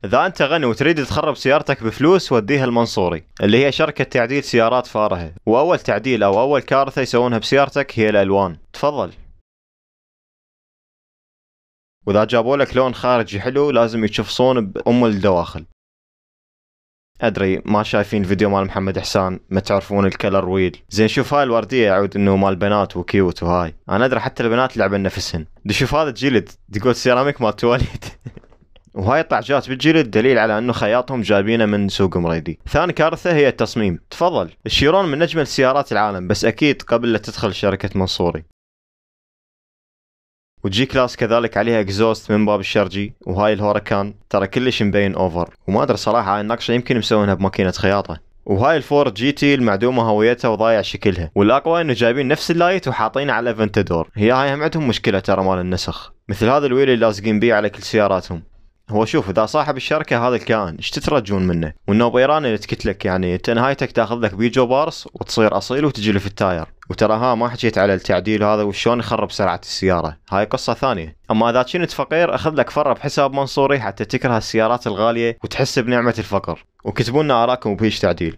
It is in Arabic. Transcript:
إذا أنت غني وتريد تخرب سيارتك بفلوس وديها المنصوري، اللي هي شركة تعديل سيارات فارهة، وأول تعديل أو أول كارثة يسوونها بسيارتك هي الألوان. تفضل. وإذا جابوا لك لون خارجي حلو لازم يشفصون بأم الدواخل. أدري ما شايفين فيديو مال محمد إحسان، ما تعرفون الكلر ويل. زين شوف هاي الوردية يعود إنه مال بنات وكيوت، وهاي أنا أدري حتى البنات لعبن نفسهن. دي شوف هذا الجلد تقول سيراميك مال تواليت. وهاي الطعجات بالجلد دليل على انه خياطهم جايبينه من سوق مريدي. ثاني كارثة هي التصميم. تفضل. الشيرون من اجمل سيارات العالم، بس اكيد قبل لا تدخل شركة منصوري. وجي كلاس كذلك عليها اكزوست من باب الشرجي، وهاي الهوركان ترى كلش مبين اوفر، وما ادري صراحة هاي النقشة يمكن مسوينها بماكينة خياطة. وهاي الفورد جي تي المعدومة هويتها وضايع شكلها، والاقوى انه جايبين نفس اللايت وحاطينه على فنتدور. هاي هم عندهم مشكلة ترى مال النسخ، مثل هذا الويل اللي لازقين بيه على كل سياراتهم. هو شوف اذا صاحب الشركة هذا الكائن ايش تترجون منه؟ والنوب ايراني اللي تكتلك، يعني انت نهايتك تاخذ لك بيجو بارس وتصير اصيل وتجي في التاير. وترى ما حكيت على التعديل هذا وشلون يخرب سرعة السيارة، هاي قصة ثانية. اما اذا كنت فقير اخذ لك فرة بحساب منصوري حتى تكره السيارات الغالية وتحس بنعمة الفقر. وكتبوا لنا اراءكم بهيج تعديل.